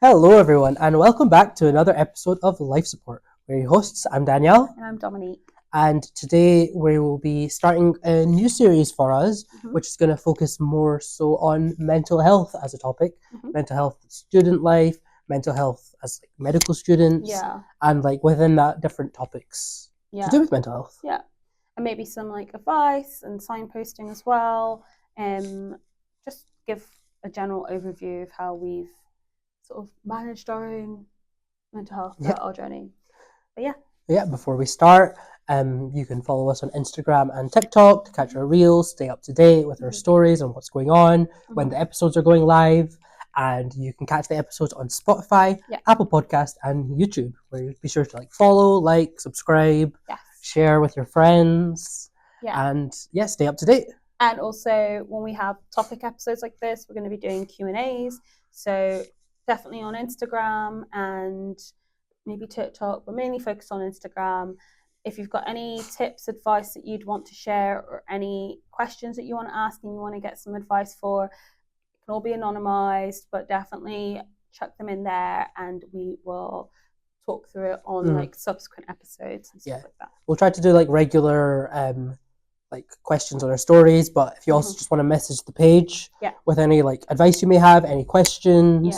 Hello, everyone, and welcome back to another episode of Life Support. We're your hosts. I'm Danielle, And I'm Dominique. and today we will be starting a new series for us, Mhm. which is going to focus more so on mental health as a topic, Mhm. mental health student life, mental health as medical students, Yeah. and within that, different topics to do with mental health. Yeah. And maybe some advice and signposting as well. Just give a general overview of how we've sort of managed our own mental health throughout our journey. But yeah, before we start, you can follow us on Instagram and TikTok to catch our reels, stay up to date with our stories and what's going on, when the episodes are going live. And you can catch the episodes on Spotify, Apple Podcast, and YouTube, where you be sure to follow, subscribe, share with your friends, and stay up to date. And also, when we have topic episodes like this, we're going to be doing Q&As. So definitely on Instagram and maybe TikTok, but mainly focus on Instagram. If you've got any tips, advice that you'd want to share, or any questions that you want to ask and you want to get some advice for, it can all be anonymized, but definitely chuck them in there and we will talk through it on subsequent episodes and stuff like that. We'll try to do regular questions on our stories, but if you also just want to message the page with any advice you may have, any questions,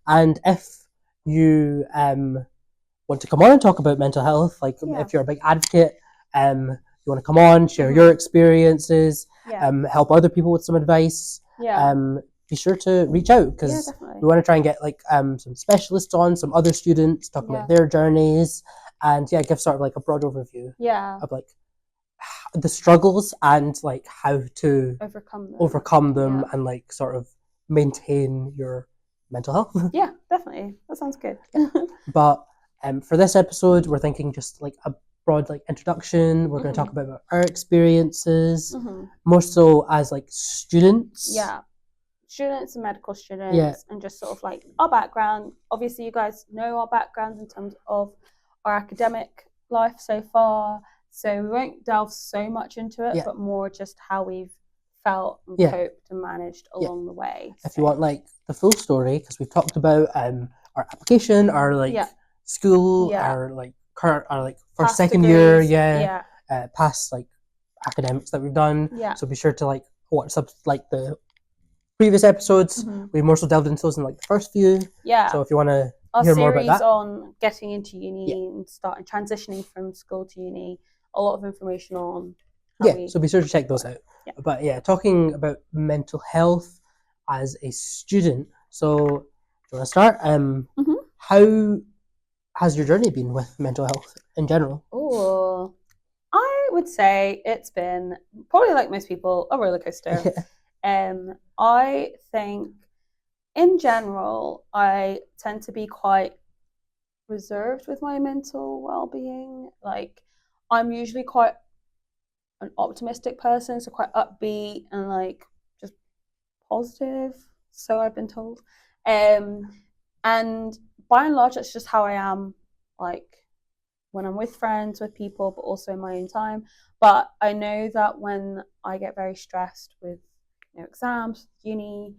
and if you want to come on and talk about mental health, if you're a big advocate, you want to come on, share your experiences, help other people with some advice, be sure to reach out, because we want to try and get some specialists on, some other students talking about their journeys, and give sort of a broad overview of the struggles and how to overcome them and sort of maintain your mental health. Yeah, definitely. That sounds good. But for this episode, we're thinking just a broad introduction. We're going to talk about our experiences, more so as students. Yeah, students and medical students, and just sort of our background. Obviously, you guys know our backgrounds in terms of our academic life so far, so we won't delve so much into it, but more just how we've felt and coped and managed along the way. If you want the full story, because we've talked about our application, our school, our current, our first, second degrees. year, past academics that we've done. So be sure to watch the previous episodes. We more so delved into those in the first few. So if you want to hear more about that, on getting into uni and starting transitioning from school to uni, a lot of information on. So be sure to check those out. But talking about mental health as a student. So do you want to start? How has your journey been with mental health in general? Oh, I would say it's been probably, like most people, a roller coaster. I think in general, I tend to be quite reserved with my mental well-being. I'm usually quite an optimistic person, so quite upbeat and just positive, so I've been told. And by and large, that's just how I am, when I'm with friends, with people, but also in my own time. But I know that when I get very stressed with exams, uni,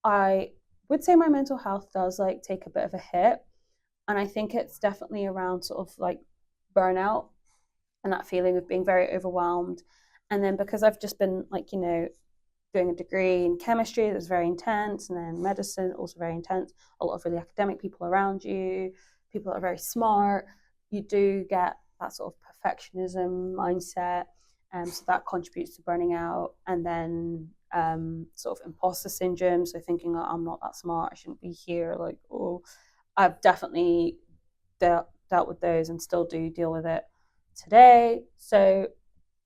I would say my mental health does take a bit of a hit. And I think it's definitely around sort of burnout and that feeling of being very overwhelmed. And then because I've just been doing a degree in chemistry that's very intense, and then medicine also very intense, a lot of really academic people around you, people that are very smart, you do get that sort of perfectionism mindset, so that contributes to burning out. And then sort of imposter syndrome, so thinking, oh, I'm not that smart, I shouldn't be here. I've definitely dealt with those and still do deal with it today. So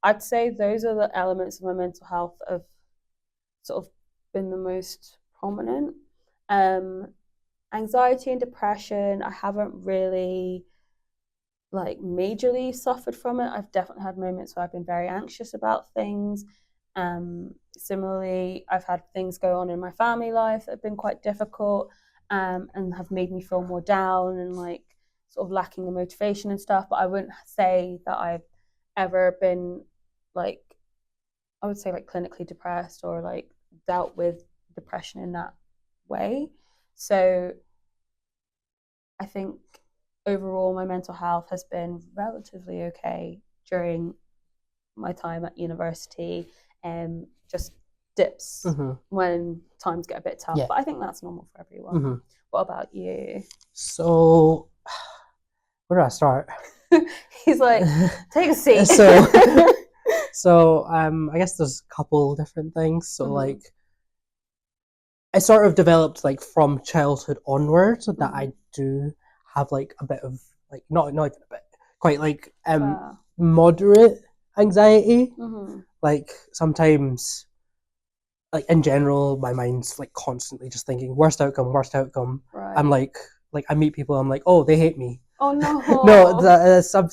I'd say those are the elements of my mental health that have sort of been the most prominent. Anxiety and depression, I haven't really majorly suffered from it. I've definitely had moments where I've been very anxious about things. Similarly, I've had things go on in my family life that have been quite difficult, and have made me feel more down and sort of lacking the motivation and stuff. But I wouldn't say that I've ever been I would say clinically depressed or dealt with depression in that way. So I think overall my mental health has been relatively okay during my time at university, just dips when times get a bit tough. But I think that's normal for everyone. What about you? So, where do I start? He's like, take a seat. So, I guess there's a couple different things. So, like, I sort of developed like from childhood onwards that I do have like a bit of like not even a bit, quite like moderate anxiety. Like sometimes, like in general, my mind's like constantly just thinking worst outcome, worst outcome. Right. I'm like I meet people, I'm like, oh, they hate me. Oh no! No,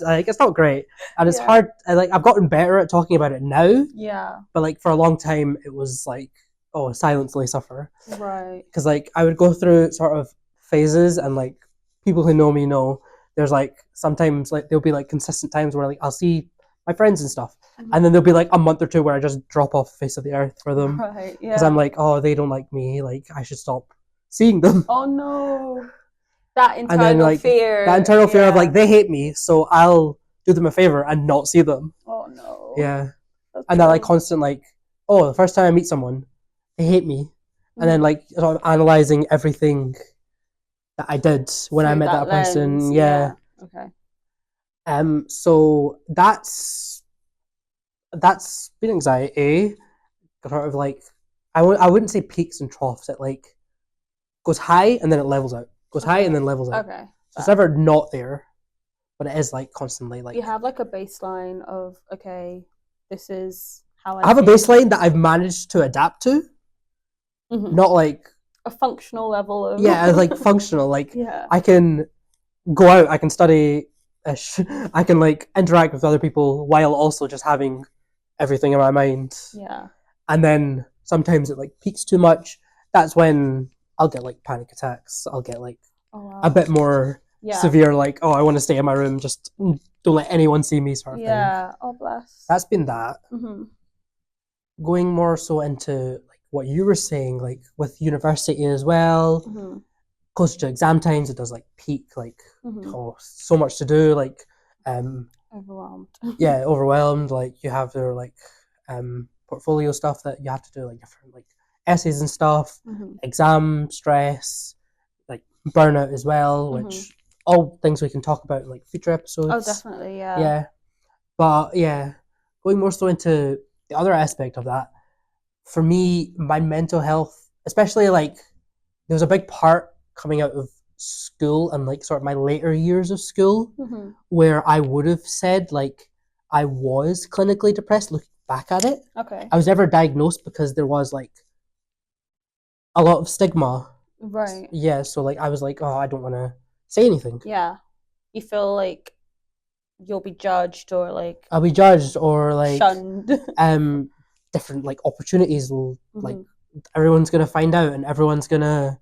like it's not great, and it's hard. Like I've gotten better at talking about it now. Yeah. But like for a long time, it was like, oh, silently suffer. Right. Because like I would go through sort of phases, and like people who know me know there's like sometimes like there'll be like consistent times where like I'll see my friends and stuff, and then there'll be like a month or two where I just drop off the face of the earth for them. Right. Yeah. Because I'm like, oh, they don't like me. Like I should stop seeing them. Oh no. That internal fear. That internal fear of like they hate me, so I'll do them a favor and not see them. Oh no. Yeah. And that like constant like, oh, the first time I meet someone, they hate me. And then like sort of analyzing everything that I did when I met that person. Yeah. Okay. So that's been anxiety. Sort of like I wouldn't say peaks and troughs. It like goes high and then it levels out. Goes high and then levels out. Okay. So it's never not there, but it is like constantly like. You have like a baseline of okay, this is how I have a baseline that I've managed to adapt to. Not like a functional level of like functional. Like I can go out, I can study, I can like interact with other people while also just having everything in my mind. Yeah. And then sometimes it like peaks too much. That's when I'll get like panic attacks. I'll get like a bit more severe, like, oh, I want to stay in my room, just don't let anyone see me sort of thing. Yeah. Oh bless. That's been that. Going more so into like what you were saying, like with university as well, closer to exam times, it does like peak, like oh, so much to do, like overwhelmed. Yeah, overwhelmed. Like you have their like portfolio stuff that you have to do, like different like essays and stuff, exam stress, like burnout as well, which all things we can talk about in like future episodes. Oh, definitely, yeah. Yeah, but yeah, going more so into the other aspect of that, for me, my mental health, especially like there was a big part coming out of school and like sort of my later years of school where I would have said like I was clinically depressed looking back at it. Okay. I was never diagnosed because there was like a lot of stigma. Right. Yeah, so like I was like, oh, I don't want to say anything. Yeah. You feel like you'll be judged or like I'll be judged or like shunned. Different like opportunities will like everyone's gonna find out and everyone's gonna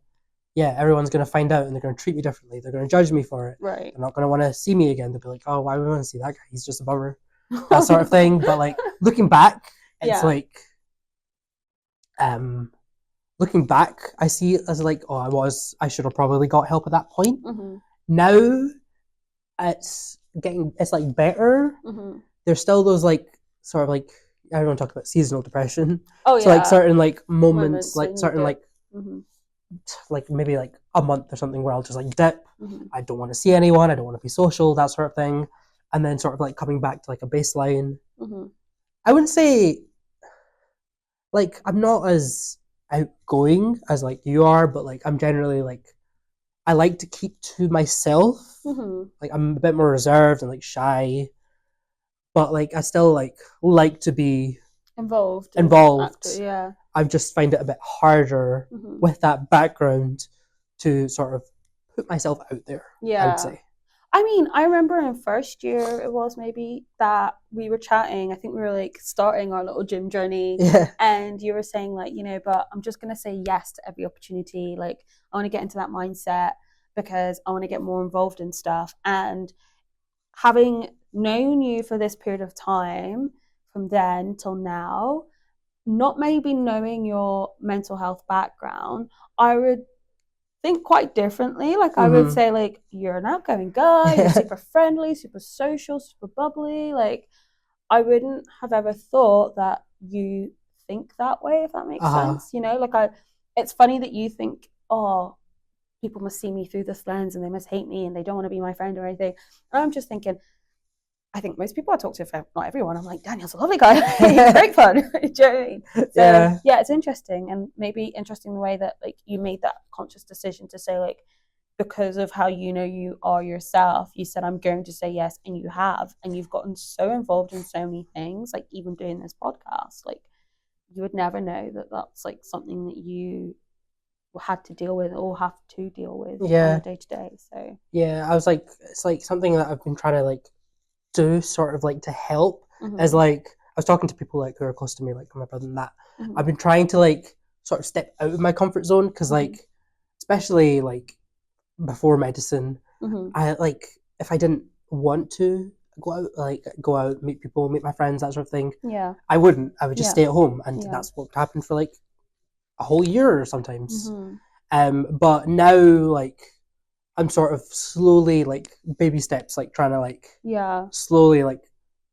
find out and they're gonna treat me differently. They're gonna judge me for it. Right. They're not gonna want to see me again. They'll be like, oh, why would we want to see that guy? He's just a bummer. That sort of thing. But like looking back, it's like looking back, I see it as like, oh, I should have probably got help at that point. Now it's like better. There's still those like sort of like everyone talks about seasonal depression. Oh yeah. So like certain like moments like certain like like maybe like a month or something where I'll just like dip. I don't want to see anyone. I don't want to be social, that sort of thing. And then sort of like coming back to like a baseline. I wouldn't say like I'm not as outgoing as like you are, but like I'm generally like I like to keep to myself. Like I'm a bit more reserved and like shy, but like I still like to be involved. Yeah. I just find it a bit harder with that background to sort of put myself out there. Yeah. I would say. I mean, I remember in first year it was maybe that we were chatting. I think we were like starting our little gym journey. Yeah. And you were saying like, but I'm just gonna say yes to every opportunity. Like I want to get into that mindset because I want to get more involved in stuff. And having known you for this period of time, from then till now, not maybe knowing your mental health background, I would think quite differently. Like I would say, like, you're an outgoing guy, you're super friendly, super social, super bubbly. Like I wouldn't have ever thought that you think that way, if that makes sense. You know, like it's funny that you think, oh, people must see me through this lens and they must hate me and they don't want to be my friend or anything. And I'm just thinking, I think most people I talk to, if not everyone, I'm like, Daniel's a lovely guy. He's great fun. Do you know what I mean? So, yeah, it's interesting, and maybe interesting the way that like you made that conscious decision to say, like, because of how you know you are yourself, you said, I'm going to say yes, and you have, and you've gotten so involved in so many things, like even doing this podcast. Like you would never know that that's like something that you had to deal with or have to deal with on a day to day. So yeah, I was like, it's like something that I've been trying to like do sort of like to help as like I was talking to people like who are close to me, like my brother and that. I've been trying to like sort of step out of my comfort zone because like especially like before medicine, I like if I didn't want to go out, meet people, meet my friends, that sort of thing. Yeah, I wouldn't. I would just stay at home, and that's what happened for like a whole year sometimes. But now like I'm sort of slowly like baby steps, like trying to like slowly like,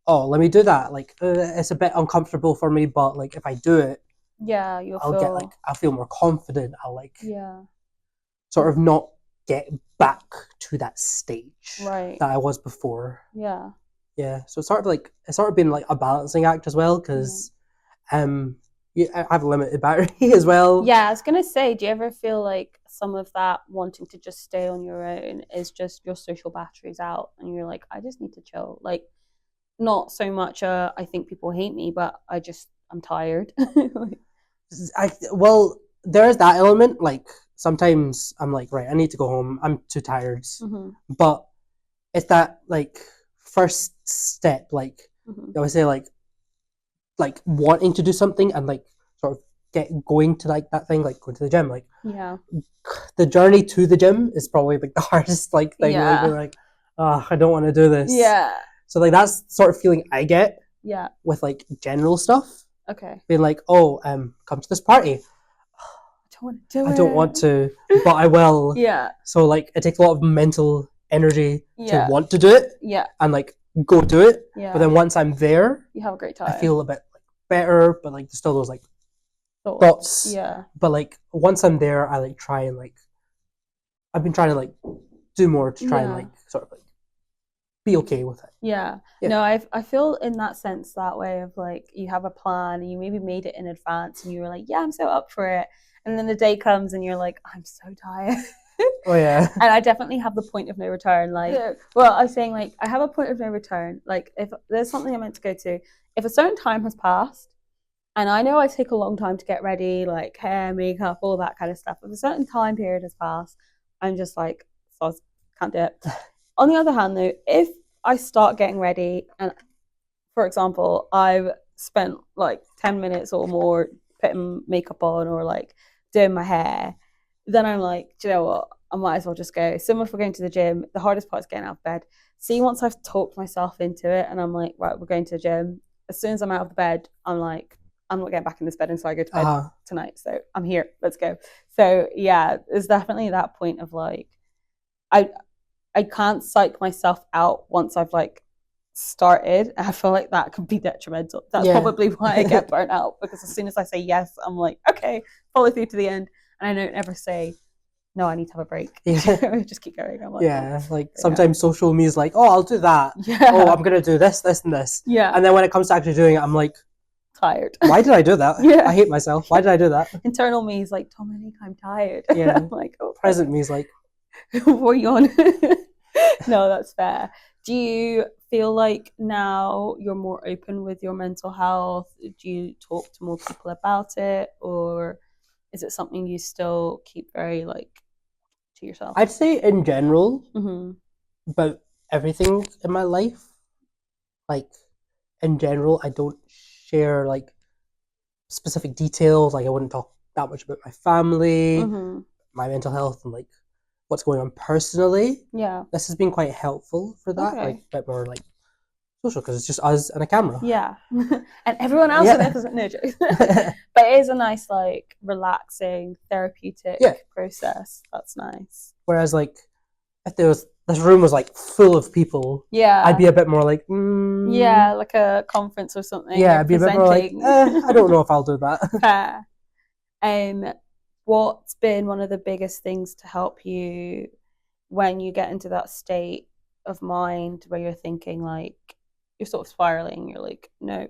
oh, let me do that. Like it's a bit uncomfortable for me, but like if I do it, I'll feel more confident. I'll like sort of not get back to that stage that I was before. Yeah. So it's sort of been like a balancing act as well because I have a limited battery as well. Yeah, I was gonna say, do you ever feel like some of that wanting to just stay on your own is just your social battery's out and you're like, I just need to chill? Like, not so much I think people hate me, but I'm tired. Well, there's that element. Like sometimes I'm like, right, I need to go home. I'm too tired. But it's that like first step, like I would say like wanting to do something and like sort of get going to like that thing, like going to the gym. Like the journey to the gym is probably like the hardest like thing. Like I don't want to do this. So like that's sort of feeling I get with like general stuff. Being like, oh, come to this party. I don't want to, but I will. So like it takes a lot of mental energy to want to do it. And like go do it. But then once I'm there, you have a great time. I feel a bit like better, but like there's still those like thoughts. But like once I'm there, I like try and like I've been trying to like do more to try and like sort of like be okay with it. No, I feel in that sense that way of like you have a plan and you maybe made it in advance and you were like, yeah, I'm so up for it, and then the day comes and you're like, I'm so tired. Oh yeah. And I definitely have the point of no return. Like, well, I was saying like I have a point of no return. Like if there's something I'm meant to go to, if a certain time has passed, and I know I take a long time to get ready, like hair, makeup, all that kind of stuff. If a certain time period has passed, I'm just like, so can't do it. On the other hand, though, if I start getting ready, and for example, I've spent like 10 minutes or more putting makeup on or like doing my hair, then I'm like, do you know what? I might as well just go. Similar for going to the gym, the hardest part is getting out of bed. See, once I've talked myself into it and I'm like, right, we're going to the gym. As soon as I'm out of the bed, I'm like, I'm not getting back in this bed until I go to bed tonight. So I'm here. Let's go. So yeah, there's definitely that point of like, I can't psych myself out once I've like started. I feel like that could be detrimental. That's probably why I get burnt out, because as soon as I say yes, I'm like, okay, follow through to the end. And I don't ever say, no, I need to have a break. Just keep going. I'm like, like sometimes social media is like, oh, I'll do that. Oh, I'm going to do this, this, and this. And then when it comes to actually doing it, I'm like, tired. Why did I do that? I hate myself. Why did I do that? Internal me is like, Dominique, I'm tired. I'm like, oh. Present me is like, what are you on? No, that's fair. Do you feel like now you're more open with your mental health? Do you talk to more people about it, or is it something you still keep very like to yourself? I'd say in general, about everything in my life, like in general, I don't share like specific details. Like I wouldn't talk that much about my family, my mental health, and like what's going on personally. This has been quite helpful for that. Like a bit more like social because it's just us and a camera. Yeah. And everyone else in it doesn't know. But it is a nice, like, relaxing, therapeutic process. That's nice. Whereas, like, if this room was like full of people, I'd be a bit more like, yeah, like a conference or something. Yeah, I'd be a bit more like, I don't know if I'll do that. Fair. What's been one of the biggest things to help you when you get into that state of mind where you're thinking like you're sort of spiraling? You're like, no,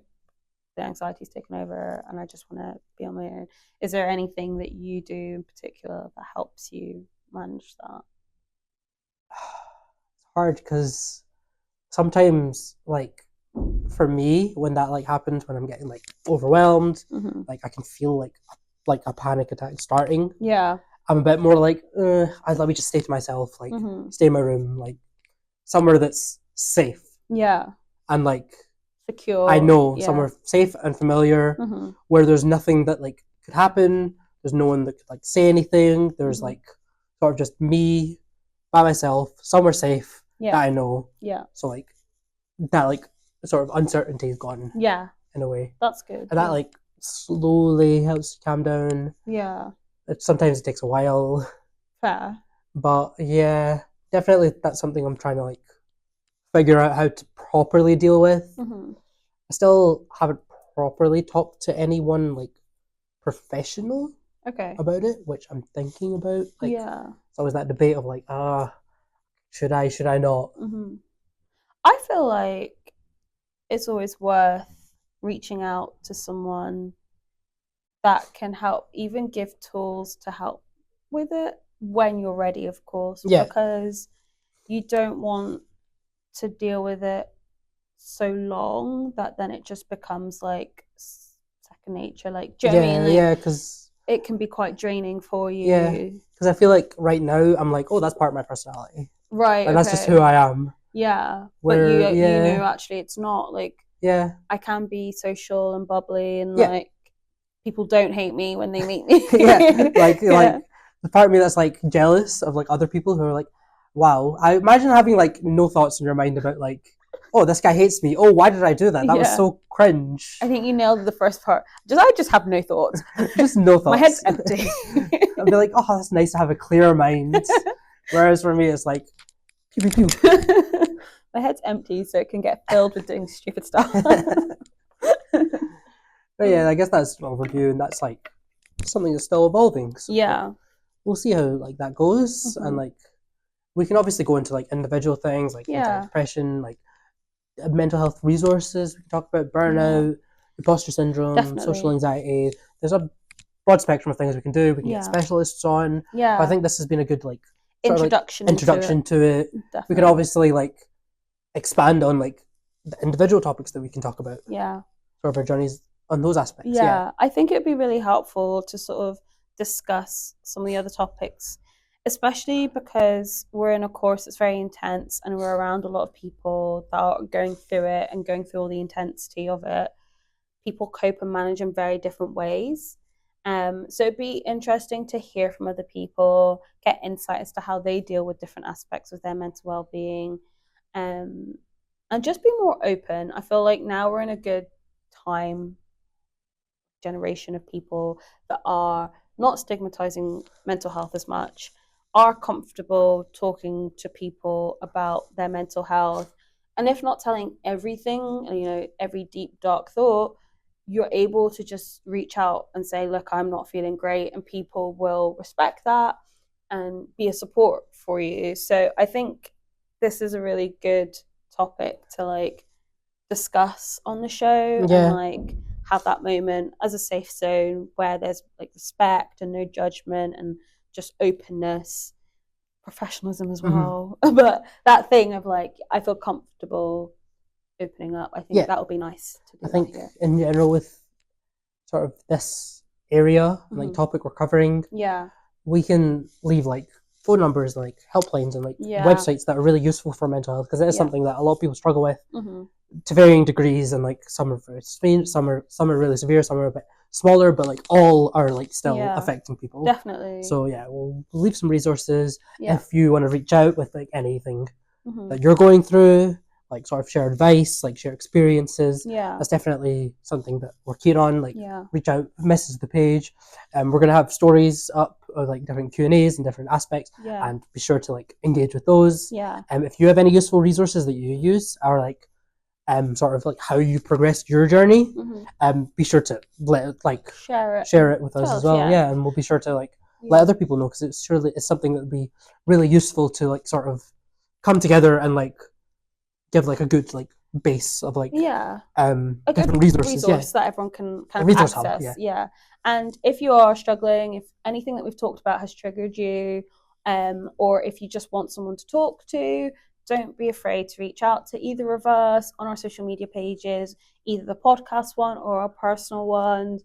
the anxiety's taken over, and I just want to be on my own. Is there anything that you do in particular that helps you manage that? It's hard because sometimes, like, for me, when that like happens, when I'm getting like overwhelmed, like I can feel like a panic attack starting. Yeah, I'm a bit more like, let me just stay to myself, like stay in my room, like somewhere that's safe. Yeah, and like secure. I know somewhere safe and familiar, where there's nothing that like could happen. There's no one that could like say anything. There's like sort of just me by myself, somewhere safe that I know. Yeah. So like that like sort of uncertainty is gone. Yeah. In a way. That's good. And that like slowly helps you calm down. Yeah. Sometimes it takes a while. Fair. But yeah, definitely that's something I'm trying to like figure out how to properly deal with. I still haven't properly talked to anyone like professional about it, which I'm thinking about. Like, it's always that debate of like, should I not? I feel like it's always worth reaching out to someone that can help, even give tools to help with it when you're ready, of course, because you don't want to deal with it so long that then it just becomes like second nature. Like, do you know what I mean? Like, because it can be quite draining for you. Yeah, because I feel like right now I'm like, oh, that's part of my personality. Right. And that's just who I am. Yeah. Where, but you know, actually, it's not like. Yeah. I can be social and bubbly and like people don't hate me when they meet me. Like the part of me that's like jealous of like other people who are like, wow. I imagine having like no thoughts in your mind about like, oh, this guy hates me. Oh, why did I do that? That was so cringe. I think you nailed the first part. I just have no thoughts. Just no thoughts. My head's empty. I'd be like, oh, that's nice to have a clear mind. Whereas for me, it's like, pew pew pew. My head's empty, so it can get filled with doing stupid stuff. But yeah, I guess that's an overview, and that's like something that's still evolving. So we'll see how like that goes, and like we can obviously go into like individual things like depression, like mental health resources. We can talk about burnout, imposter syndrome, social anxiety. There's a broad spectrum of things we can do. We can get specialists on. Yeah, but I think this has been a good like introduction to it. Definitely. We can obviously like expand on like the individual topics that we can talk about. Yeah, sort of our journeys on those aspects. Yeah, I think it'd be really helpful to sort of discuss some of the other topics, especially because we're in a course that's very intense and we're around a lot of people that are going through it and going through all the intensity of it. People cope and manage in very different ways. So it'd be interesting to hear from other people, get insight as to how they deal with different aspects of their mental well-being, and just be more open. I feel like now we're in a good time, generation of people that are not stigmatizing mental health as much, are comfortable talking to people about their mental health, and if not telling everything, you know, every deep dark thought, you're able to just reach out and say, look, I'm not feeling great, and people will respect that and be a support for you. So I think this is a really good topic to like discuss on the show and like have that moment as a safe zone where there's like respect and no judgment and just openness, professionalism as well. But that thing of like, I feel comfortable opening up. I think that would be nice to do. I think in general with sort of this area, like topic we're covering, we can leave like phone numbers, like helplines, and like websites that are really useful for mental health, because it is something that a lot of people struggle with to varying degrees, and like some are very extreme, some are really severe, some are a bit smaller, but like all are like still affecting people. Definitely. So yeah, we'll leave some resources if you want to reach out with like anything that you're going through, like sort of share advice, like share experiences. Yeah. That's definitely something that we're keen on. Like reach out, message the page. We're gonna have stories up of like different Q&As and different aspects. Yeah. And be sure to like engage with those. Yeah. If you have any useful resources that you use or like sort of like how you progressed your journey, be sure to share it with us as well. Yeah. And we'll be sure to like let other people know, because it's something that would be really useful to like sort of come together and like give like a good like base of like a different good resources that everyone can kind of access. Hub, And if you are struggling, if anything that we've talked about has triggered you, or if you just want someone to talk to, don't be afraid to reach out to either of us on our social media pages, either the podcast one or our personal ones.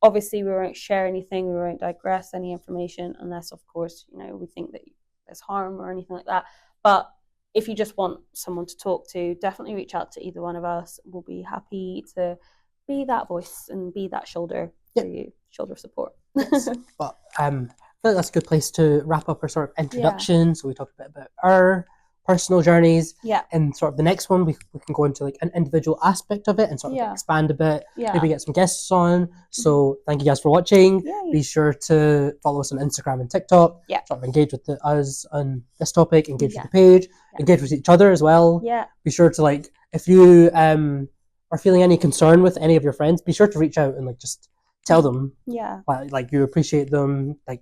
Obviously, we won't share anything, we won't digress any information unless, of course, we think that there's harm or anything like that. But if you just want someone to talk to, definitely reach out to either one of us. We'll be happy to be that voice and be that shoulder for you, shoulder support. Yes. But I feel like that's a good place to wrap up our sort of introduction. So we talked a bit about our personal journeys. And sort of the next one, we can go into like an individual aspect of it and sort of expand a bit. Maybe get some guests on. So thank you guys for watching. Be sure to follow us on Instagram and TikTok. Sort of engage with us on this topic, engage with the page, engage with each other as well. Be sure to like, if you are feeling any concern with any of your friends, be sure to reach out and like just tell them like you appreciate them, like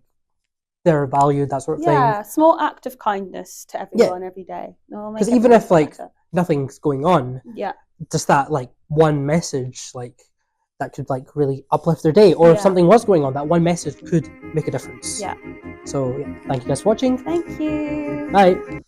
they're valued, that sort of thing. Yeah, small act of kindness to everyone every day. Because even if like nothing's going on, just that like one message, like that could like really uplift their day. Or if something was going on, that one message could make a difference. So thank you guys for watching. Thank you. Bye.